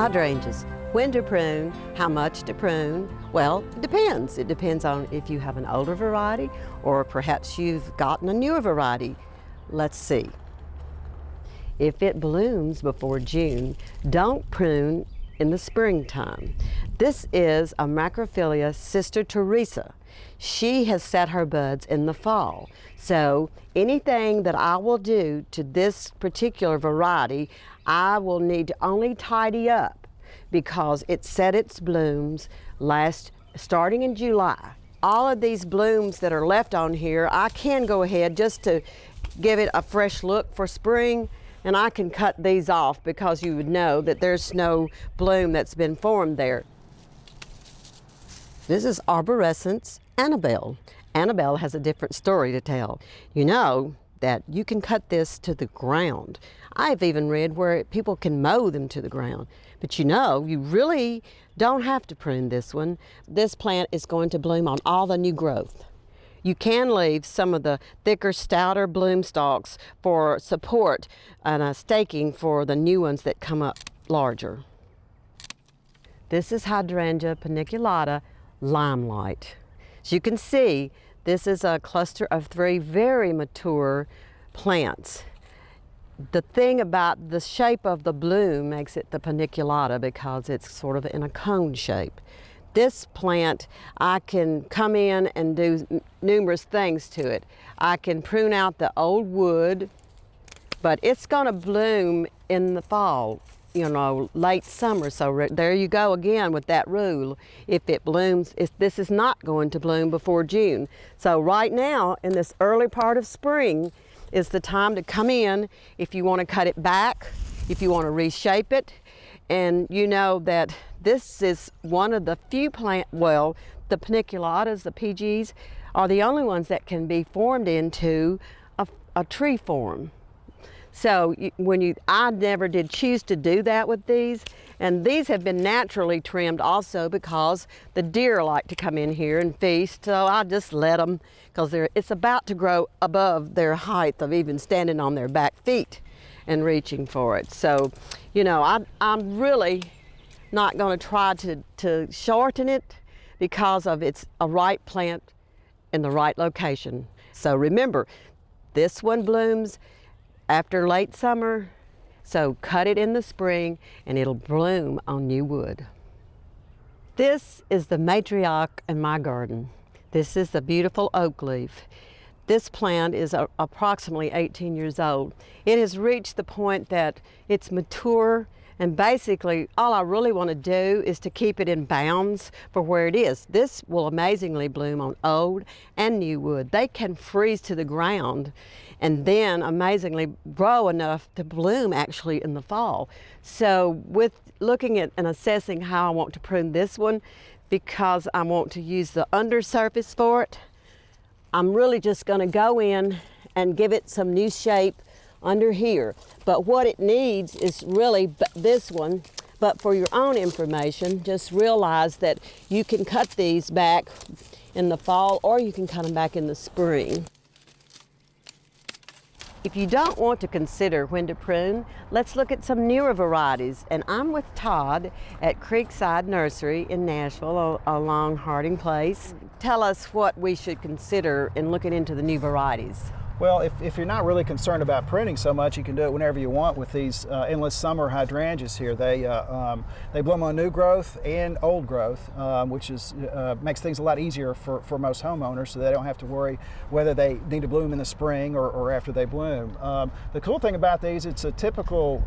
Hydrangeas. When to prune, how much to prune? Well, it depends. It depends on if you have an older variety or perhaps you've gotten a newer variety. Let's see. If it blooms before June, don't prune in the springtime. This is a Macrophylla Sister Teresa. She has set her buds in the fall. So anything that I will do to this particular variety, I will need to only tidy up because it set its blooms starting in July. All of these blooms that are left on here, I can go ahead just to give it a fresh look for spring, and I can cut these off because you would know that there's no bloom that's been formed there. This is Arborescence Annabelle. Annabelle has a different story to tell. You know that you can cut this to the ground. I've even read where people can mow them to the ground. But you know, you really don't have to prune this one. This plant is going to bloom on all the new growth. You can leave some of the thicker, stouter bloom stalks for support and a staking for the new ones that come up larger. This is Hydrangea Paniculata Limelight. As you can see, this is a cluster of 3 very mature plants. The thing about the shape of the bloom makes it the Paniculata because it's sort of in a cone shape. This plant, I can come in and do numerous things to it. I can prune out the old wood, but it's going to bloom in the fall, you know, late summer. So there you go again with that rule. If it blooms, this is not going to bloom before June. So right now, in this early part of spring, is the time to come in if you want to cut it back, if you want to reshape it. And you know that this is one of the few the Paniculatas, the PGs, are the only ones that can be formed into a tree form. So I never did choose to do that with these, and these have been naturally trimmed also because the deer like to come in here and feast, so I just let them because it's about to grow above their height of even standing on their back feet and reaching for it. So, you know, I'm really not going to try to shorten it because of it's a right plant in the right location. So remember, this one blooms after late summer, so cut it in the spring and it'll bloom on new wood. This is the matriarch in my garden. This is the beautiful oak leaf. This plant is approximately 18 years old. It has reached the point that it's mature, and basically all I really want to do is to keep it in bounds for where it is. This will amazingly bloom on old and new wood. They can freeze to the ground and then amazingly grow enough to bloom actually in the fall. So with looking at and assessing how I want to prune this one, because I want to use the undersurface for it, I'm really just going to go in and give it some new shape under here. But what it needs is really this one. But for your own information, just realize that you can cut these back in the fall or you can cut them back in the spring. If you don't want to consider when to prune, let's look at some newer varieties. And I'm with Todd at Creekside Nursery in Nashville along Harding Place. Tell us what we should consider in looking into the new varieties. Well, if you're not really concerned about pruning so much, you can do it whenever you want with these endless summer hydrangeas here. They bloom on new growth and old growth, which makes things a lot easier for most homeowners, so they don't have to worry whether they need to bloom in the spring or after they bloom. The cool thing about these, it's a typical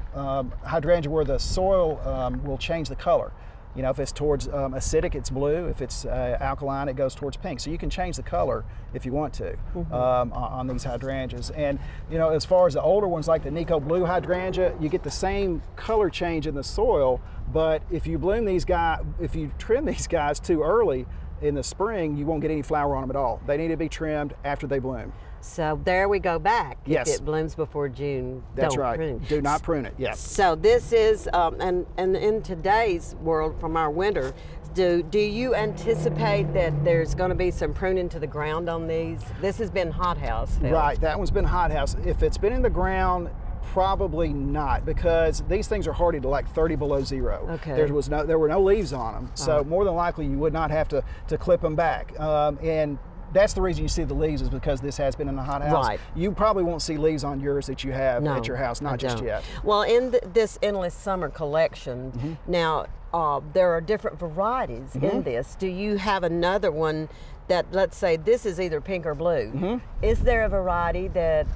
hydrangea where the soil will change the color. You know, if it's towards acidic, it's blue. If it's alkaline, it goes towards pink. So you can change the color if you want to on these hydrangeas. And, you know, as far as the older ones like the Nico Blue hydrangea, you get the same color change in the soil. But if you trim these guys too early in the spring, you won't get any flower on them at all. They need to be trimmed after they bloom. So there we go back. Yes. If it blooms before June, that's don't right. prune. Do not prune it. Yes. So this is, and in today's world from our winter, do you anticipate that there's going to be some pruning to the ground on these? This has been hothouse. Right. That one's been hothouse. If it's been in the ground Probably not, because these things are hardy to like 30 below zero. Okay. There were no leaves on them, so more than likely you would not have to clip them back. And that's the reason you see the leaves, is because this has been in a hot house. Right. You probably won't see leaves on yours that you have at your house, not just yet. Well, in this Endless Summer collection, now there are different varieties in this. Do you have another one that, let's say this is either pink or blue? Is there a variety that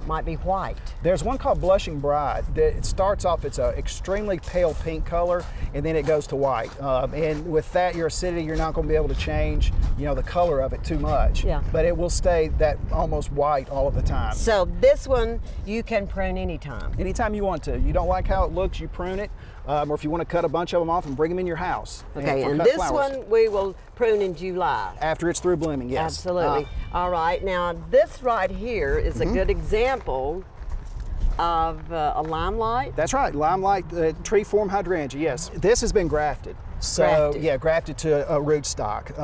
might be white? There's one called Blushing Bride that it starts off, it's an extremely pale pink color, and then it goes to white. And with that, your acidity, you're not going to be able to change, the color of it too much. Yeah. But it will stay that almost white all of the time. So this one you can prune anytime. Anytime you want to. You don't like how it looks, you prune it. Or if you want to cut a bunch of them off and bring them in your house. Okay, for and cut this flowers. one we will prune in July. After it's through blooming, yes. Absolutely. All right, now this right here is a good example of a Limelight. That's right, Limelight tree form hydrangea, yes. This has been grafted. So Grafted. yeah, grafted to a rootstock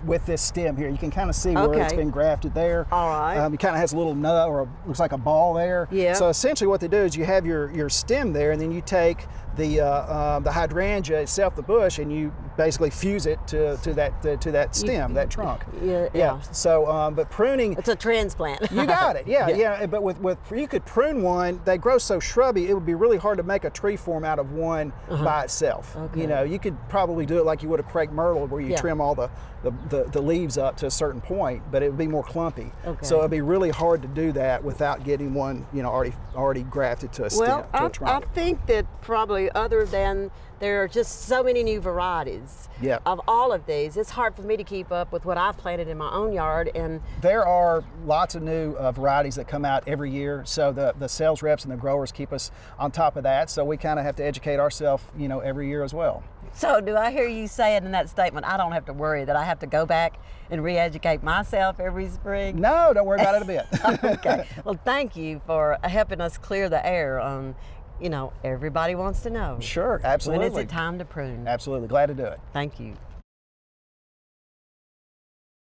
with this stem here. You can kind of see where it's been grafted there. All right. It kind of has a little nut, or looks like a ball there. Yeah. So essentially what they do is you have your stem there, and then you take the hydrangea itself, the bush, and you basically fuse it to that stem, that trunk. Yeah. So, but pruning. It's a transplant. You got it. Yeah. But with you could prune one. They grow so shrubby, it would be really hard to make a tree form out of one by itself. Okay. You could probably do it like you would a crepe myrtle, where you trim all the leaves up to a certain point, but it would be more clumpy. Okay. So it'd be really hard to do that without getting one, already grafted to a stem, Well, to a I trunk. think that probably, other than there are just so many new varieties of all of these, it's hard for me to keep up with what I've planted in my own yard. And there are lots of new varieties that come out every year, so the sales reps and the growers keep us on top of that, so we kind of have to educate ourselves, every year as well. so do I hear you saying in that statement, I don't have to worry that I have to go back and re-educate myself every spring? No, don't worry about it a bit. Okay. Well, thank you for helping us clear the air on, everybody wants to know. Sure, absolutely. When is it time to prune? Absolutely, glad to do it. Thank you.